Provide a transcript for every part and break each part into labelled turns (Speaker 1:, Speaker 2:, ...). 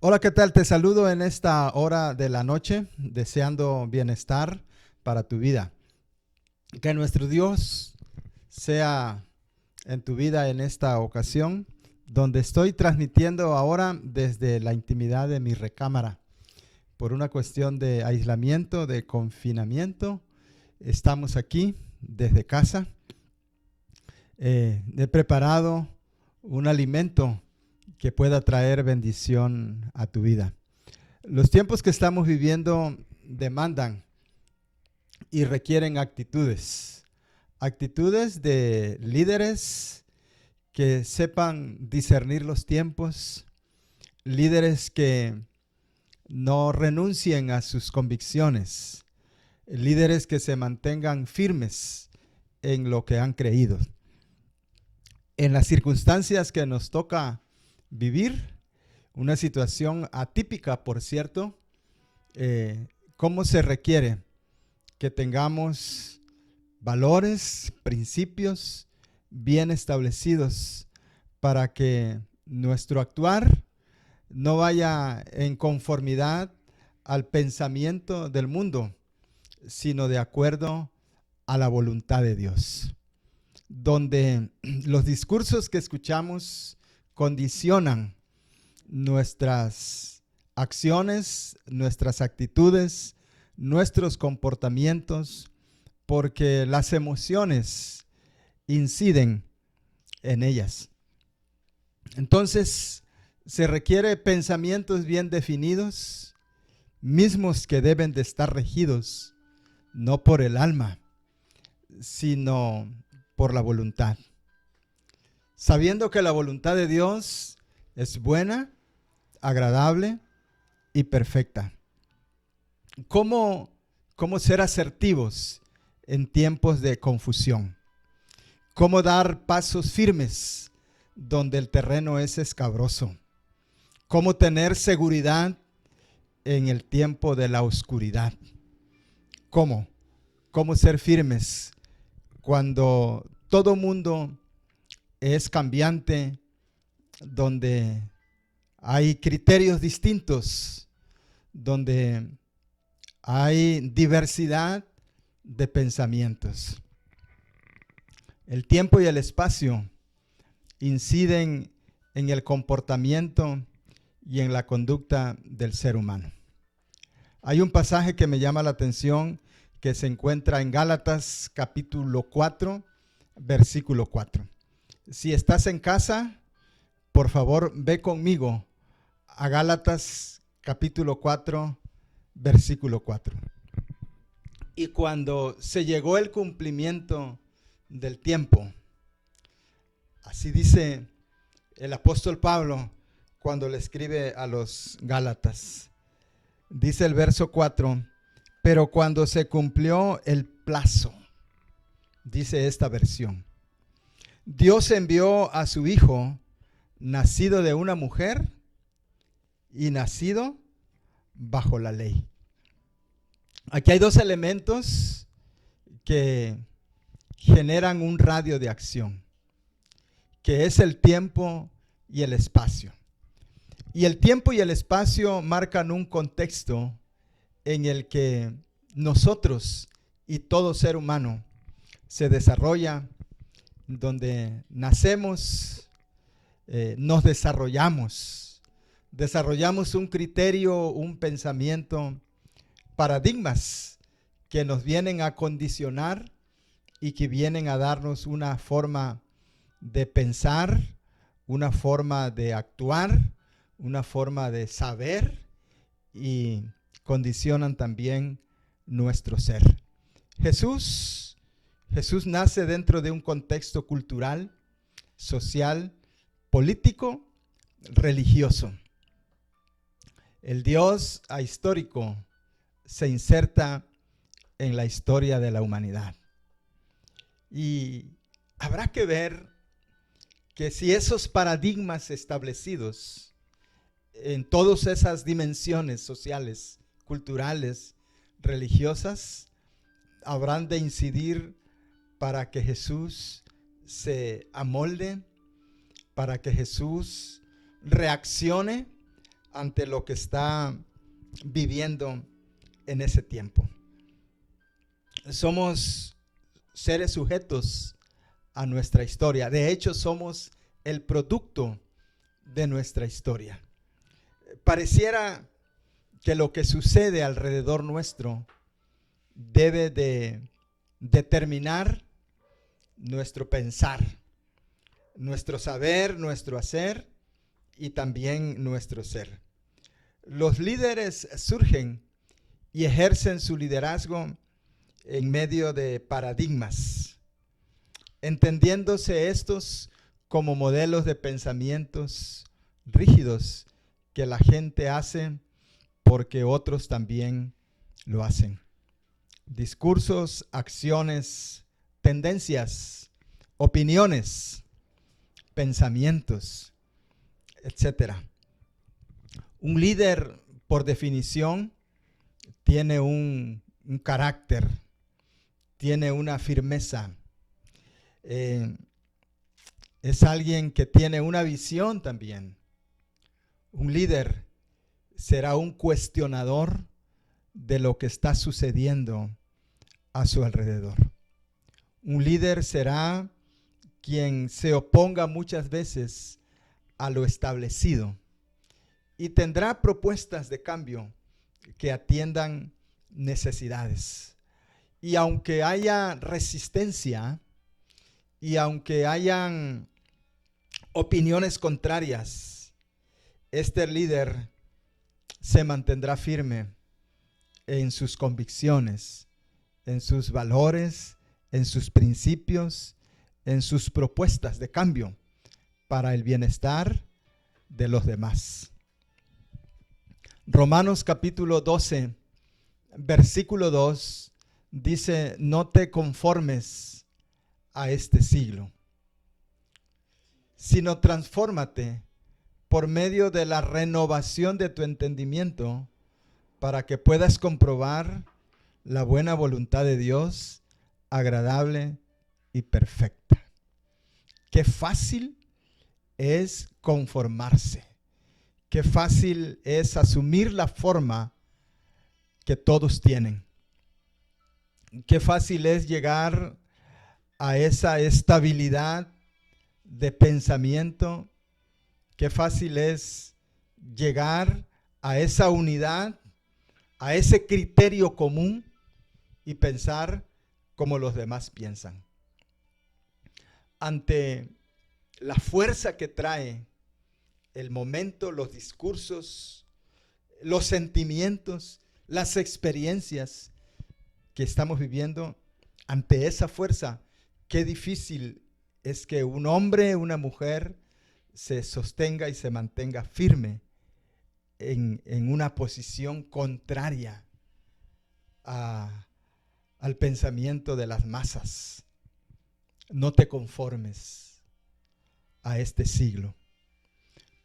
Speaker 1: Hola, ¿qué tal? Te saludo en esta hora de la noche, deseando bienestar para tu vida. Que nuestro Dios sea en tu vida en esta ocasión, donde estoy transmitiendo ahora desde la intimidad de mi recámara. Por una cuestión de aislamiento, de confinamiento, estamos aquí desde casa. He preparado un alimento que pueda traer bendición a tu vida. Los tiempos que estamos viviendo demandan y requieren actitudes. Actitudes de líderes que sepan discernir los tiempos, líderes que no renuncien a sus convicciones, líderes que se mantengan firmes en lo que han creído. En las circunstancias que nos toca vivir, una situación atípica, por cierto, cómo se requiere que tengamos valores, principios bien establecidos para que nuestro actuar no vaya en conformidad al pensamiento del mundo, sino de acuerdo a la voluntad de Dios. Donde los discursos que escuchamos condicionan nuestras acciones, nuestras actitudes, nuestros comportamientos, porque las emociones inciden en ellas. Entonces, se requiere pensamientos bien definidos, mismos que deben de estar regidos, no por el alma, sino por la voluntad. Sabiendo que la voluntad de Dios es buena, agradable y perfecta. ¿Cómo ser asertivos en tiempos de confusión? ¿Cómo dar pasos firmes donde el terreno es escabroso? ¿Cómo tener seguridad en el tiempo de la oscuridad? ¿Cómo ser firmes cuando todo mundo es cambiante, donde hay criterios distintos, donde hay diversidad de pensamientos? El tiempo y el espacio inciden en el comportamiento y en la conducta del ser humano. Hay un pasaje que me llama la atención que se encuentra en Gálatas capítulo 4, versículo 4. Si estás en casa, por favor, ve conmigo a Gálatas capítulo 4, versículo 4. Y cuando se llegó el cumplimiento del tiempo, así dice el apóstol Pablo cuando le escribe a los Gálatas. Dice el verso 4, pero cuando se cumplió el plazo, dice esta versión, Dios envió a su Hijo, nacido de una mujer y nacido bajo la ley. Aquí hay dos elementos que generan un radio de acción, que es el tiempo y el espacio. Y el tiempo y el espacio marcan un contexto en el que nosotros y todo ser humano se desarrolla, donde nacemos, nos desarrollamos un criterio, un pensamiento, paradigmas que nos vienen a condicionar y que vienen a darnos una forma de pensar, una forma de actuar, una forma de saber y condicionan también nuestro ser. Jesús nace dentro de un contexto cultural, social, político, religioso. El Dios ahistórico se inserta en la historia de la humanidad. Y habrá que ver que si esos paradigmas establecidos en todas esas dimensiones sociales, culturales, religiosas, habrán de incidir para que Jesús se amolde, para que Jesús reaccione ante lo que está viviendo en ese tiempo. Somos seres sujetos a nuestra historia. De hecho, somos el producto de nuestra historia. Pareciera que lo que sucede alrededor nuestro debe de determinar nuestro pensar, nuestro saber, nuestro hacer y también nuestro ser. Los líderes surgen y ejercen su liderazgo en medio de paradigmas, entendiéndose estos como modelos de pensamientos rígidos que la gente hace porque otros también lo hacen. Discursos, acciones, tendencias, opiniones, pensamientos, etc. Un líder, por definición, tiene un carácter, tiene una firmeza. Es alguien que tiene una visión también. Un líder será un cuestionador de lo que está sucediendo a su alrededor. Un líder será quien se oponga muchas veces a lo establecido y tendrá propuestas de cambio que atiendan necesidades. Y aunque haya resistencia y aunque hayan opiniones contrarias, este líder se mantendrá firme en sus convicciones, en sus valores, en sus principios, en sus propuestas de cambio para el bienestar de los demás. Romanos capítulo 12, versículo 2 dice: no te conformes a este siglo, sino transfórmate por medio de la renovación de tu entendimiento para que puedas comprobar la buena voluntad de Dios, agradable y perfecta. Qué fácil es conformarse. Qué fácil es asumir la forma que todos tienen. Qué fácil es llegar a esa estabilidad de pensamiento. Qué fácil es llegar a esa unidad, a ese criterio común y pensar como los demás piensan. Ante la fuerza que trae el momento, los discursos, los sentimientos, las experiencias que estamos viviendo, ante esa fuerza, qué difícil es que un hombre, una mujer, se sostenga y se mantenga firme en una posición contraria al pensamiento de las masas. No te conformes a este siglo,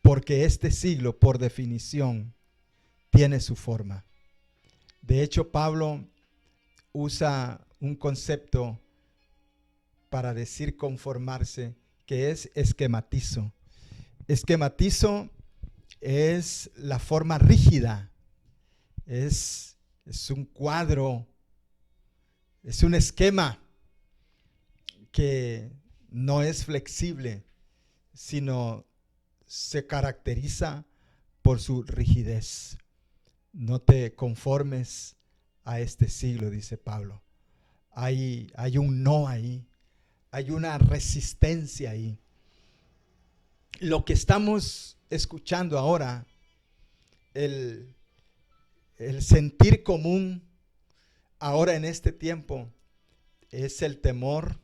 Speaker 1: porque este siglo, por definición, tiene su forma. De hecho, Pablo usa un concepto para decir conformarse, que es esquematizo. Esquematizo es la forma rígida, es un cuadro, es un esquema que no es flexible, sino se caracteriza por su rigidez. No te conformes a este siglo, dice Pablo. Hay un no ahí, hay una resistencia ahí. Lo que estamos escuchando ahora, el sentir común ahora en este tiempo, es el temor,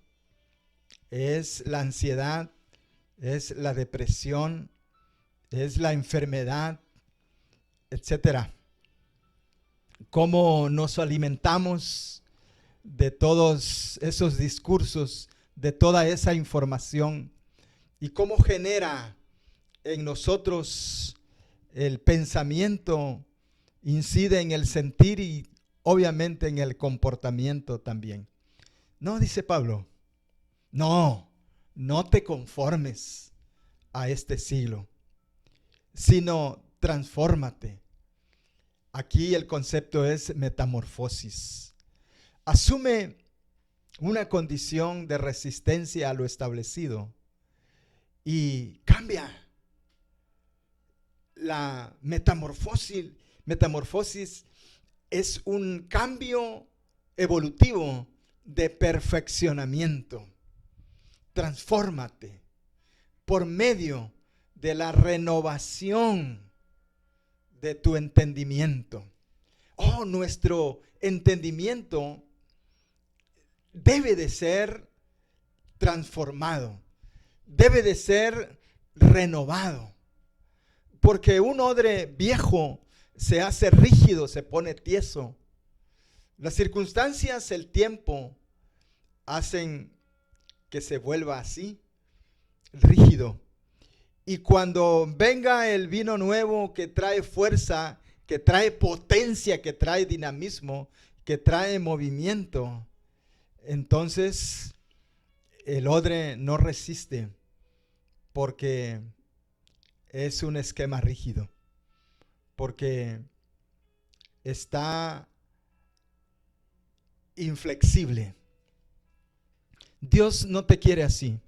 Speaker 1: es la ansiedad, es la depresión, es la enfermedad, etcétera. Cómo nos alimentamos de todos esos discursos, de toda esa información, y cómo genera en nosotros el pensamiento, incide en el sentir y obviamente en el comportamiento también. No, dice Pablo, no te conformes a este siglo, sino transfórmate. Aquí el concepto es metamorfosis. Asume una condición de resistencia a lo establecido y cambia. La metamorfosis es un cambio evolutivo de perfeccionamiento. Transfórmate por medio de la renovación de tu entendimiento. Oh, nuestro entendimiento debe de ser transformado, debe de ser renovado, porque un odre viejo se hace rígido, se pone tieso. Las circunstancias, el tiempo, hacen que se vuelva así, rígido. Y cuando venga el vino nuevo que trae fuerza, que trae potencia, que trae dinamismo, que trae movimiento, entonces el odre no resiste porque es un esquema rígido, porque está inflexible. Dios no te quiere así.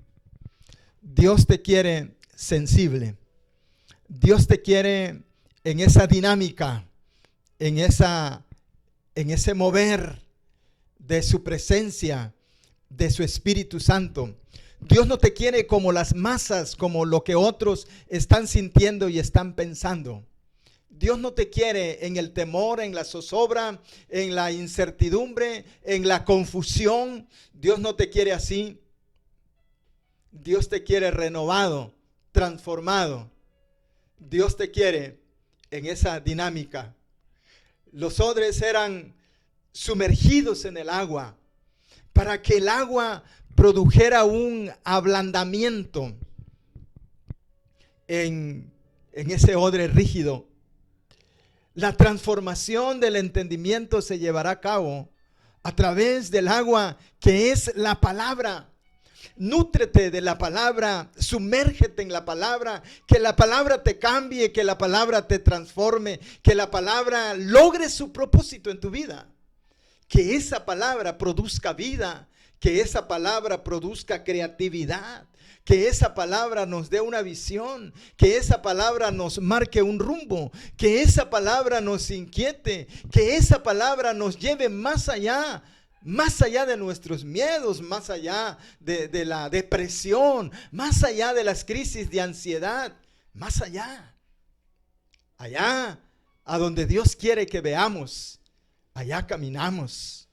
Speaker 1: Dios te quiere sensible. Dios te quiere en esa dinámica, en ese mover de su presencia, de su Espíritu Santo. Dios no te quiere como las masas, como lo que otros están sintiendo y están pensando. Dios no te quiere en el temor, en la zozobra, en la incertidumbre, en la confusión. Dios no te quiere así. Dios te quiere renovado, transformado. Dios te quiere en esa dinámica. Los odres eran sumergidos en el agua para que el agua produjera un ablandamiento en ese odre rígido. La transformación del entendimiento se llevará a cabo a través del agua, que es la palabra. Nútrete de la palabra, sumérgete en la palabra, que la palabra te cambie, que la palabra te transforme, que la palabra logre su propósito en tu vida. Que esa palabra produzca vida, que esa palabra produzca creatividad, que esa palabra nos dé una visión, que esa palabra nos marque un rumbo, que esa palabra nos inquiete, que esa palabra nos lleve más allá de nuestros miedos, más allá de la depresión, más allá de las crisis de ansiedad, más allá a donde Dios quiere que veamos, allá caminamos.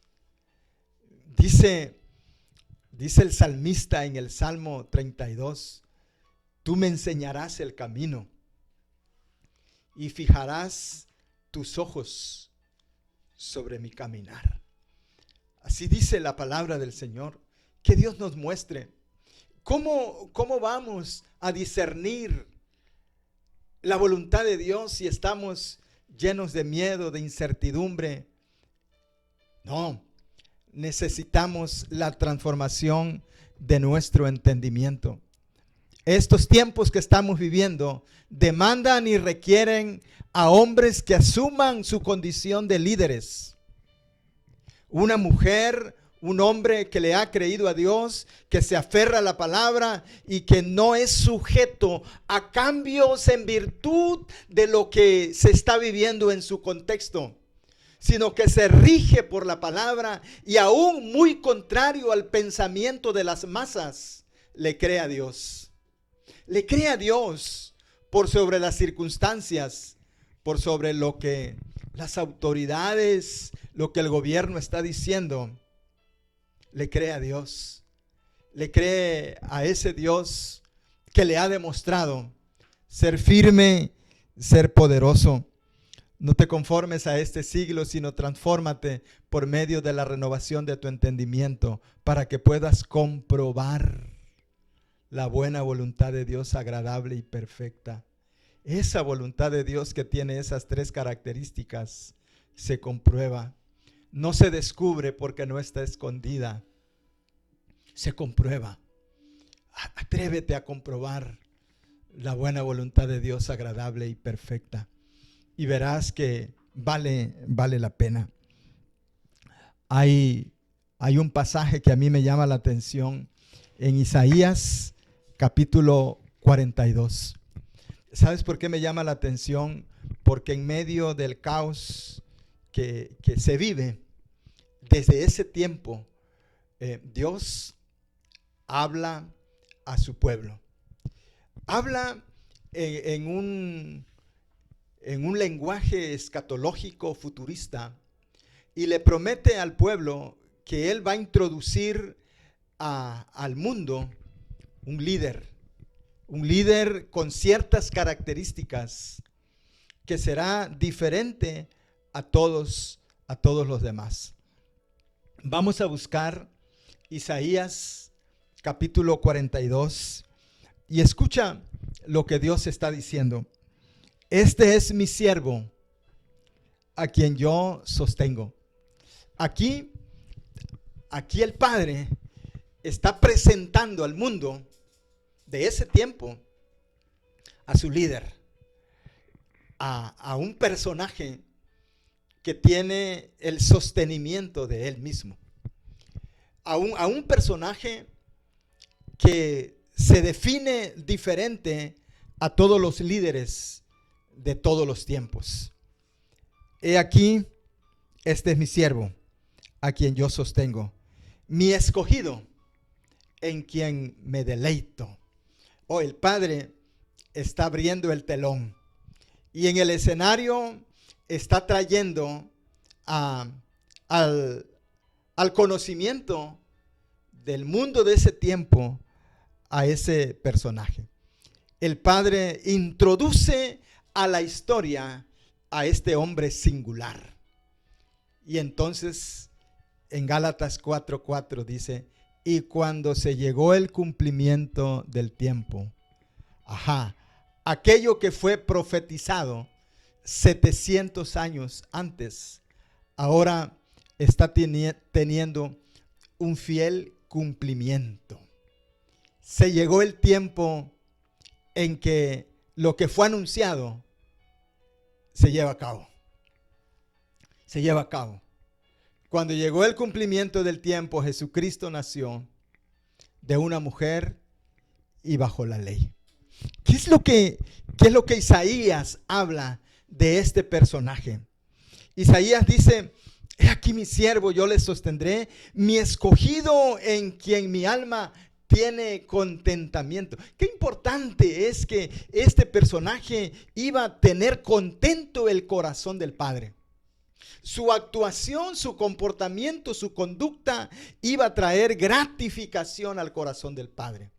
Speaker 1: Dice el salmista en el Salmo 32, tú me enseñarás el camino y fijarás tus ojos sobre mi caminar. Así dice la palabra del Señor, que Dios nos muestre cómo vamos a discernir la voluntad de Dios si estamos llenos de miedo, de incertidumbre. No, necesitamos la transformación de nuestro entendimiento. Estos tiempos que estamos viviendo demandan y requieren a hombres que asuman su condición de líderes. Una mujer, un hombre que le ha creído a Dios, que se aferra a la palabra y que no es sujeto a cambios en virtud de lo que se está viviendo en su contexto, sino que se rige por la palabra y aún muy contrario al pensamiento de las masas, le cree a Dios. Le cree a Dios por sobre las circunstancias, por sobre lo que las autoridades, lo que el gobierno está diciendo. Le cree a Dios. Le cree a ese Dios que le ha demostrado ser firme, ser poderoso. No te conformes a este siglo, sino transfórmate por medio de la renovación de tu entendimiento para que puedas comprobar la buena voluntad de Dios, agradable y perfecta. Esa voluntad de Dios que tiene esas tres características se comprueba. No se descubre porque no está escondida. Se comprueba. Atrévete a comprobar la buena voluntad de Dios, agradable y perfecta. y verás que vale la pena. Hay un pasaje que a mí me llama la atención en Isaías capítulo 42. ¿Sabes por qué me llama la atención? Porque en medio del caos que se vive desde ese tiempo, Dios habla a su pueblo. Habla en un lenguaje escatológico futurista y le promete al pueblo que Él va a introducir al mundo un líder con ciertas características que será diferente a todos los demás. Vamos a buscar Isaías capítulo 42 y escucha lo que Dios está diciendo. Este es mi siervo, a quien yo sostengo. Aquí el Padre está presentando al mundo de ese tiempo a su líder, a un personaje que tiene el sostenimiento de él mismo, a un personaje que se define diferente a todos los líderes de todos los tiempos. He aquí, este es mi siervo, a quien yo sostengo, mi escogido, en quien me deleito. Oh, el Padre está abriendo el telón y en el escenario está trayendo al conocimiento del mundo de ese tiempo a ese personaje. El Padre introduce a la historia a este hombre singular. Y entonces en Gálatas 4:4 dice: y cuando se llegó el cumplimiento del tiempo, aquello que fue profetizado 700 años antes, ahora está teniendo un fiel cumplimiento. Se llegó el tiempo en que lo que fue anunciado se lleva a cabo. Se lleva a cabo. Cuando llegó el cumplimiento del tiempo, Jesucristo nació de una mujer y bajo la ley. ¿Qué es lo que Isaías habla de este personaje? Isaías dice: he aquí mi siervo, yo le sostendré, mi escogido en quien mi alma tiene contentamiento. Qué importante es que este personaje iba a tener contento el corazón del Padre. Su actuación, su comportamiento, su conducta iba a traer gratificación al corazón del Padre.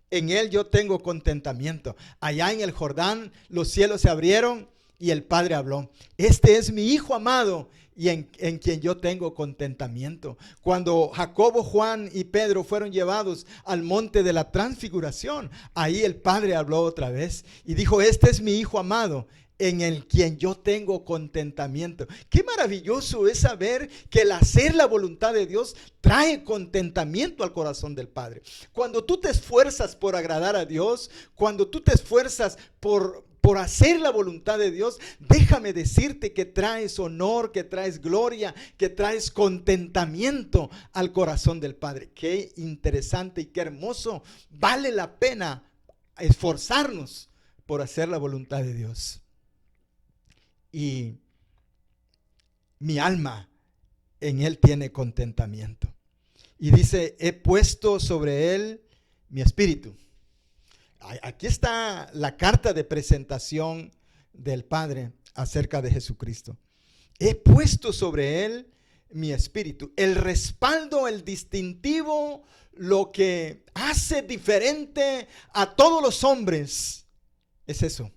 Speaker 1: En él yo tengo contentamiento. Allá en el Jordán los cielos se abrieron y el Padre habló: este es mi Hijo amado y en quien yo tengo contentamiento. Cuando Jacobo, Juan y Pedro fueron llevados al monte de la transfiguración, ahí el Padre habló otra vez y dijo: este es mi Hijo amado, en el quien yo tengo contentamiento. Qué maravilloso es saber que el hacer la voluntad de Dios trae contentamiento al corazón del Padre. Cuando tú te esfuerzas por agradar a Dios, cuando tú te esfuerzas por hacer la voluntad de Dios, déjame decirte que traes honor, que traes gloria, que traes contentamiento al corazón del Padre. Qué interesante y qué hermoso. Vale la pena esforzarnos por hacer la voluntad de Dios. Y mi alma en él tiene contentamiento. Y dice: he puesto sobre él mi espíritu. Aquí está la carta de presentación del Padre acerca de Jesucristo. He puesto sobre él mi espíritu. El respaldo, el distintivo, lo que hace diferente a todos los hombres es eso.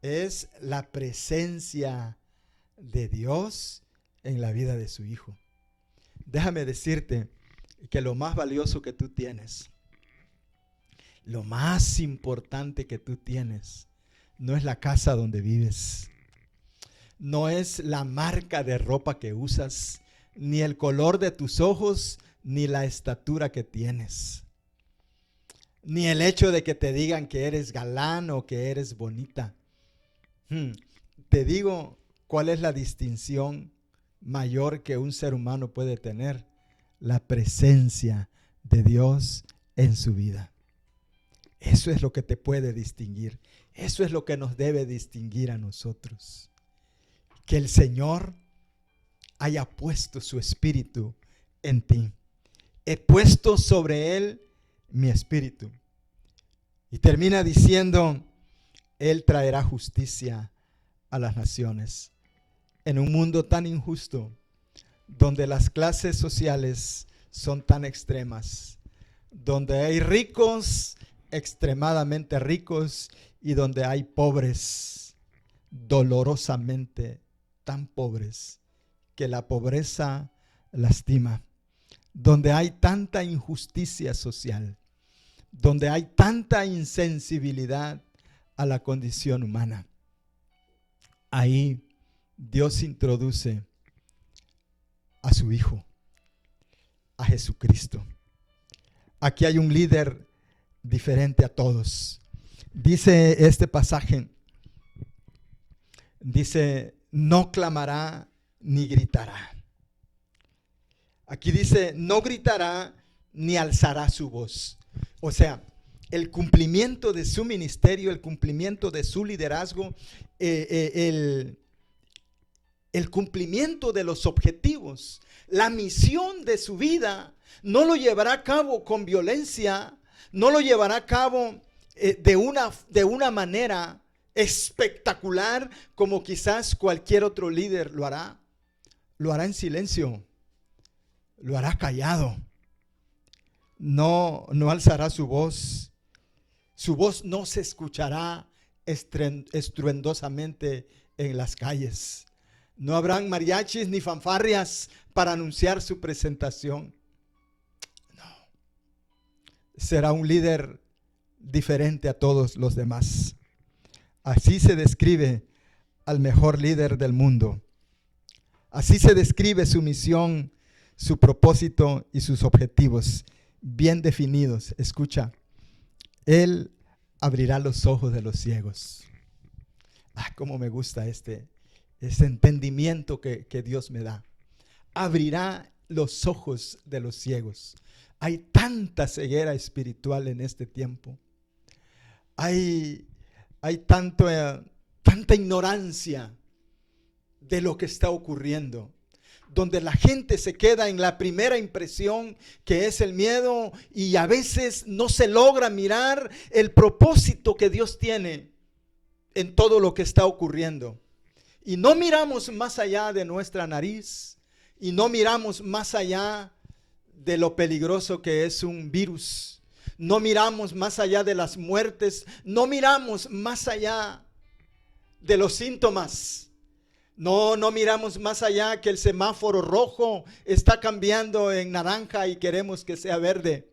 Speaker 1: Es la presencia de Dios en la vida de su Hijo. Déjame decirte que lo más valioso que tú tienes, lo más importante que tú tienes, no es la casa donde vives, no es la marca de ropa que usas, ni el color de tus ojos, ni la estatura que tienes, ni el hecho de que te digan que eres galán o que eres bonita. Te digo cuál es la distinción mayor que un ser humano puede tener: la presencia de Dios en su vida. Eso es lo que te puede distinguir. Eso es lo que nos debe distinguir a nosotros. Que el Señor haya puesto su espíritu en ti. He puesto sobre él mi espíritu. Y termina diciendo: Él traerá justicia a las naciones. En un mundo tan injusto, donde las clases sociales son tan extremas, donde hay ricos extremadamente ricos y donde hay pobres dolorosamente tan pobres que la pobreza lastima, donde hay tanta injusticia social, donde hay tanta insensibilidad a la condición humana. Ahí Dios introduce a su Hijo, a Jesucristo. Aquí hay un líder diferente a todos. Dice este pasaje, dice: no clamará ni gritará. Aquí dice: no gritará ni alzará su voz. O sea, el cumplimiento de su ministerio, el cumplimiento de su liderazgo, el cumplimiento de los objetivos, la misión de su vida, no lo llevará a cabo con violencia, no lo llevará a cabo de una manera espectacular como quizás cualquier otro líder lo hará. Lo hará en silencio, lo hará callado. No alzará su voz. Su voz no se escuchará estruendosamente en las calles. No habrán mariachis ni fanfarrias para anunciar su presentación. No. Será un líder diferente a todos los demás. Así se describe al mejor líder del mundo. Así se describe su misión, su propósito y sus objetivos bien definidos. Escucha: Él abrirá los ojos de los ciegos. Cómo me gusta este entendimiento que Dios me da. Abrirá los ojos de los ciegos. Hay tanta ceguera espiritual en este tiempo. Hay tanta ignorancia de lo que está ocurriendo, donde la gente se queda en la primera impresión, que es el miedo, y a veces no se logra mirar el propósito que Dios tiene en todo lo que está ocurriendo. Y no miramos más allá de nuestra nariz, y no miramos más allá de lo peligroso que es un virus. No miramos más allá de las muertes, no miramos más allá de los síntomas. No miramos más allá que el semáforo rojo está cambiando en naranja y queremos que sea verde.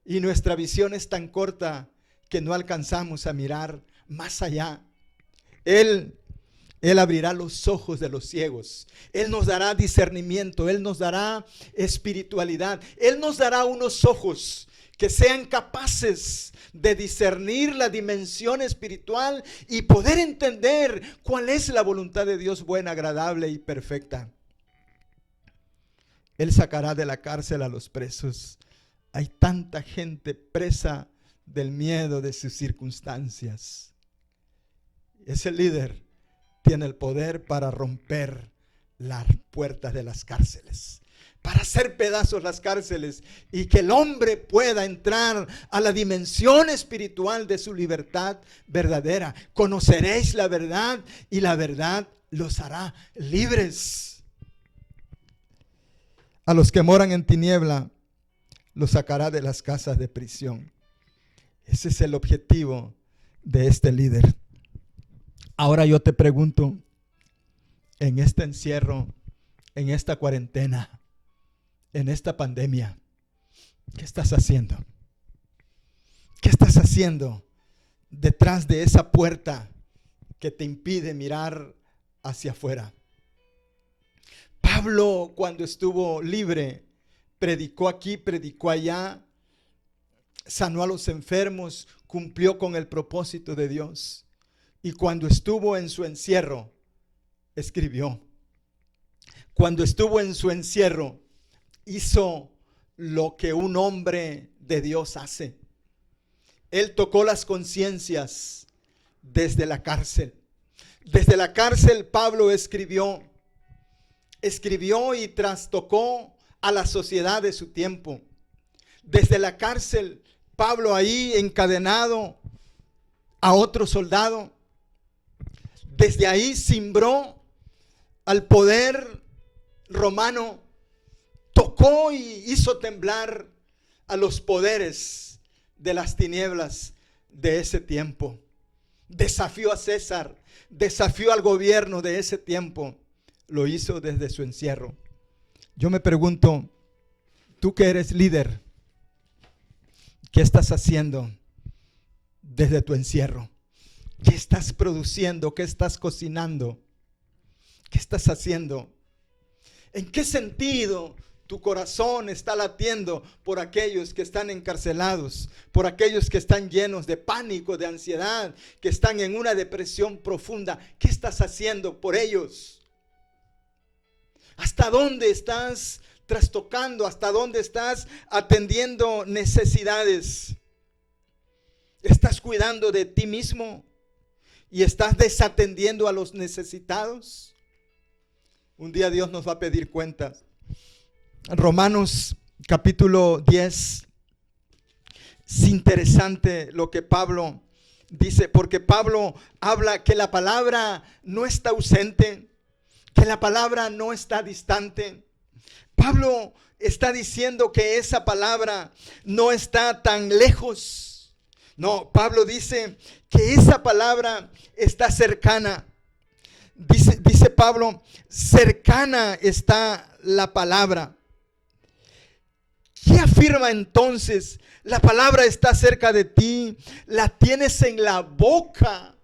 Speaker 1: Y nuestra visión es tan corta que no alcanzamos a mirar más allá. Él abrirá los ojos de los ciegos. Él nos dará discernimiento. Él nos dará espiritualidad. Él nos dará unos ojos que sean capaces de discernir la dimensión espiritual y poder entender cuál es la voluntad de Dios buena, agradable y perfecta. Él sacará de la cárcel a los presos. Hay tanta gente presa del miedo de sus circunstancias. Ese líder tiene el poder para romper las puertas de las cárceles, para hacer pedazos las cárceles y que el hombre pueda entrar a la dimensión espiritual de su libertad verdadera. Conoceréis la verdad y la verdad los hará libres. A los que moran en tiniebla los sacará de las casas de prisión. Ese es el objetivo de este líder. Ahora yo te pregunto, en este encierro, en esta cuarentena, en esta pandemia, ¿qué estás haciendo? ¿Qué estás haciendo detrás de esa puerta que te impide mirar hacia afuera? Pablo, cuando estuvo libre, predicó aquí, predicó allá, sanó a los enfermos, cumplió con el propósito de Dios. Y cuando estuvo en su encierro, escribió. Cuando estuvo en su encierro, hizo lo que un hombre de Dios hace. Él tocó las conciencias desde la cárcel. Desde la cárcel Pablo escribió y trastocó a la sociedad de su tiempo. Desde la cárcel, Pablo ahí encadenado a otro soldado. Desde ahí cimbró al poder romano, tocó y hizo temblar a los poderes de las tinieblas de ese tiempo. Desafió a César, desafió al gobierno de ese tiempo. Lo hizo desde su encierro. Yo me pregunto, tú que eres líder, ¿qué estás haciendo desde tu encierro? ¿Qué estás produciendo? ¿Qué estás cocinando? ¿Qué estás haciendo? ¿En qué sentido tu corazón está latiendo por aquellos que están encarcelados, por aquellos que están llenos de pánico, de ansiedad, que están en una depresión profunda? ¿Qué estás haciendo por ellos? ¿Hasta dónde estás trastocando? ¿Hasta dónde estás atendiendo necesidades? ¿Estás cuidando de ti mismo y estás desatendiendo a los necesitados? Un día Dios nos va a pedir cuentas. Romanos capítulo 10. Es interesante lo que Pablo dice, porque Pablo habla que la palabra no está ausente, que la palabra no está distante. Pablo está diciendo que esa palabra no está tan lejos. No, Pablo dice que esa palabra está cercana. Dice Pablo, cercana está la palabra. ¿Qué afirma entonces? La palabra está cerca de ti, la tienes en la boca,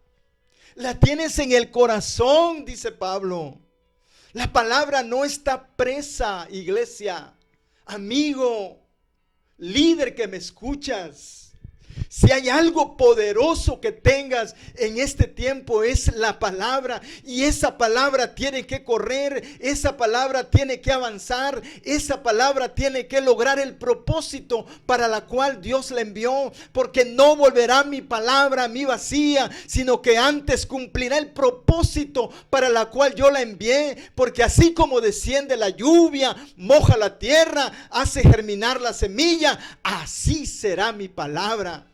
Speaker 1: la tienes en el corazón, dice Pablo. La palabra no está presa, iglesia, amigo, líder que me escuchas. Si hay algo poderoso que tengas en este tiempo es la palabra, y esa palabra tiene que correr, esa palabra tiene que avanzar, esa palabra tiene que lograr el propósito para la cual Dios la envió, porque no volverá mi palabra a mí vacía, sino que antes cumplirá el propósito para la cual yo la envié, porque así como desciende la lluvia, moja la tierra, hace germinar la semilla, así será mi palabra.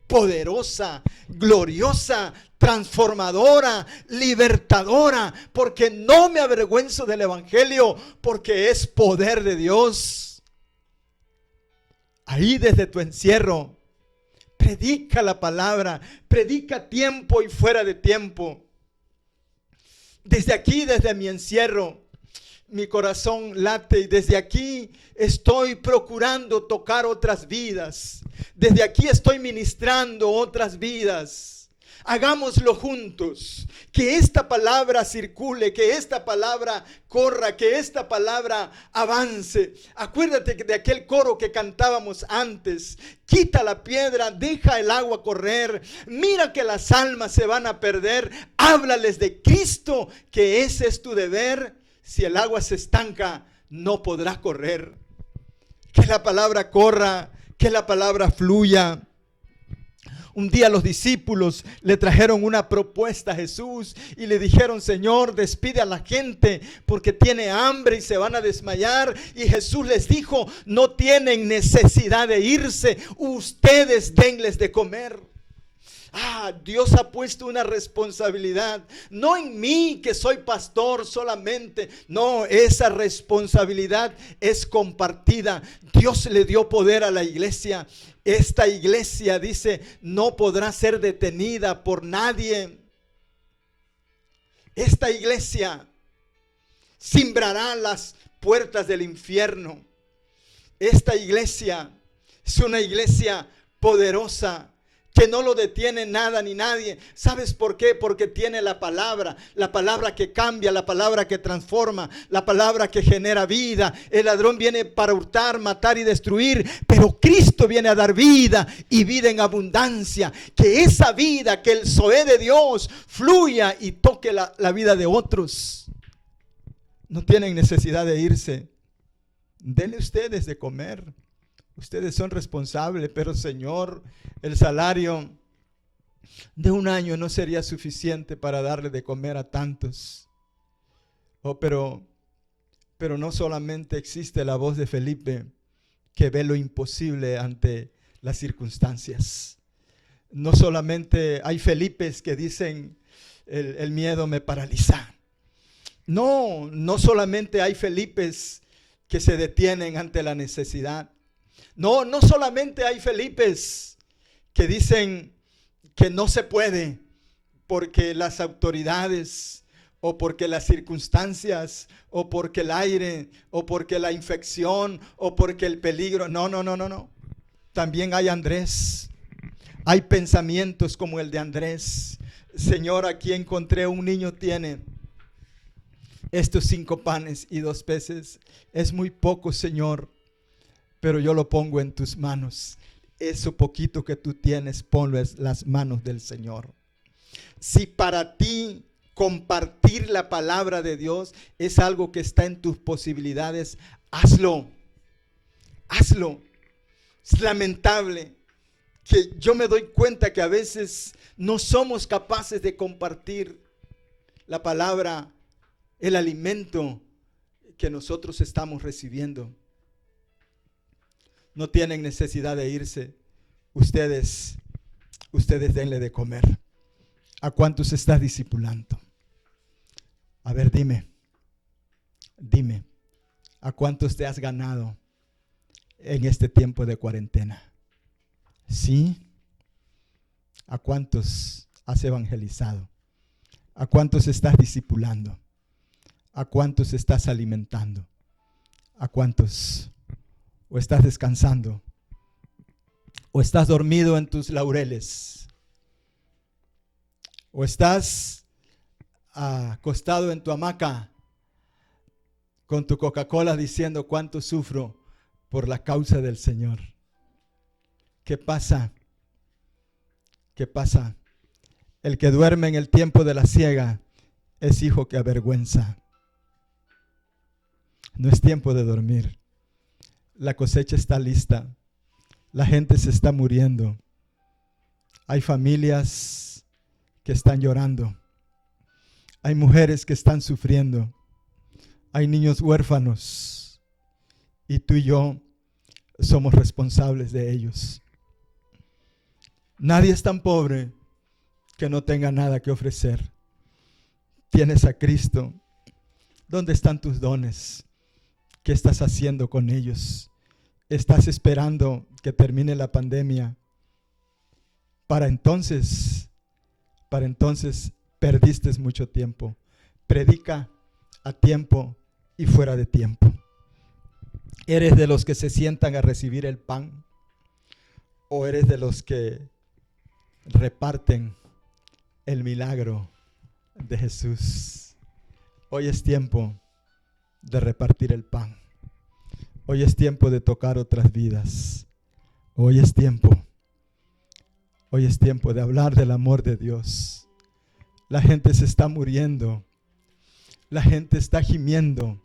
Speaker 1: Poderosa, gloriosa, transformadora, libertadora, porque no me avergüenzo del evangelio, porque es poder de Dios. Ahí desde tu encierro, predica la palabra, predica a tiempo y fuera de tiempo. Desde aquí, desde mi encierro, mi corazón late, y desde aquí estoy procurando tocar otras vidas. Desde aquí estoy ministrando otras vidas. Hagámoslo juntos. Que esta palabra circule, que esta palabra corra, que esta palabra avance. Acuérdate de aquel coro que cantábamos antes. Quita la piedra, deja el agua correr. Mira que las almas se van a perder. Háblales de Cristo, que ese es tu deber. Si el agua se estanca, no podrá correr. Que la palabra corra, que la palabra fluya. Un día los discípulos le trajeron una propuesta a Jesús y le dijeron: Señor, despide a la gente porque tiene hambre y se van a desmayar. Y Jesús les dijo: no tienen necesidad de irse, ustedes denles de comer. Dios ha puesto una responsabilidad, no en mí que soy pastor solamente, no, esa responsabilidad es compartida. Dios le dio poder a la iglesia. Esta iglesia, dice, no podrá ser detenida por nadie. Esta iglesia cimbrará las puertas del infierno. Esta iglesia es una iglesia poderosa, que no lo detiene nada ni nadie. ¿Sabes por qué? Porque tiene la palabra que cambia, la palabra que transforma, la palabra que genera vida. El ladrón viene para hurtar, matar y destruir, pero Cristo viene a dar vida y vida en abundancia. Que esa vida, que el Zoé de Dios fluya y toque la vida de otros. No tienen necesidad de irse. Denle ustedes de comer. Ustedes son responsables, pero Señor, el salario de un año no sería suficiente para darle de comer a tantos. Oh, pero no solamente existe la voz de Felipe que ve lo imposible ante las circunstancias. No solamente hay Felipes que dicen el miedo me paraliza. No solamente hay Felipes que se detienen ante la necesidad. No solamente hay Felipes que dicen que no se puede porque las autoridades o porque las circunstancias o porque el aire o porque la infección o porque el peligro. No. También hay Andrés. Hay pensamientos como el de Andrés. Señor, aquí encontré un niño tiene estos 5 panes y 2 peces. Es muy poco, Señor, pero yo lo pongo en tus manos. Eso poquito que tú tienes, ponlo en las manos del Señor. Si para ti compartir la palabra de Dios es algo que está en tus posibilidades, hazlo. Es lamentable que yo me doy cuenta que a veces no somos capaces de compartir la palabra, el alimento que nosotros estamos recibiendo. No tienen necesidad de irse. Ustedes denle de comer. ¿A cuántos estás discipulando? A ver, dime. ¿A cuántos te has ganado en este tiempo de cuarentena? ¿Sí? ¿A cuántos has evangelizado? ¿A cuántos estás discipulando? ¿A cuántos estás alimentando? ¿A cuántos? ¿O estás descansando? ¿O estás dormido en tus laureles? ¿O estás acostado en tu hamaca con tu Coca-Cola diciendo cuánto sufro por la causa del Señor? ¿Qué pasa? El que duerme en el tiempo de la siega es hijo que avergüenza. No es tiempo de dormir. La cosecha está lista. La gente se está muriendo. Hay familias que están llorando. Hay mujeres que están sufriendo. Hay niños huérfanos. Y tú y yo somos responsables de ellos. Nadie es tan pobre que no tenga nada que ofrecer. Tienes a Cristo. ¿Dónde están tus dones? ¿Qué estás haciendo con ellos? ¿Estás esperando que termine la pandemia? Para entonces perdiste mucho tiempo. Predica a tiempo y fuera de tiempo. ¿Eres de los que se sientan a recibir el pan? ¿O eres de los que reparten el milagro de Jesús? Hoy es tiempo de repartir el pan. Hoy es tiempo de tocar otras vidas. Hoy es tiempo de hablar del amor de Dios. La gente se está muriendo. La gente está gimiendo.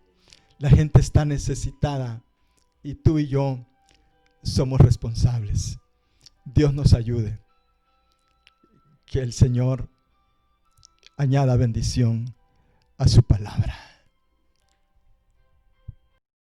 Speaker 1: La gente está necesitada. Y tú y yo somos responsables. Dios nos ayude. Que el Señor añada bendición a su palabra.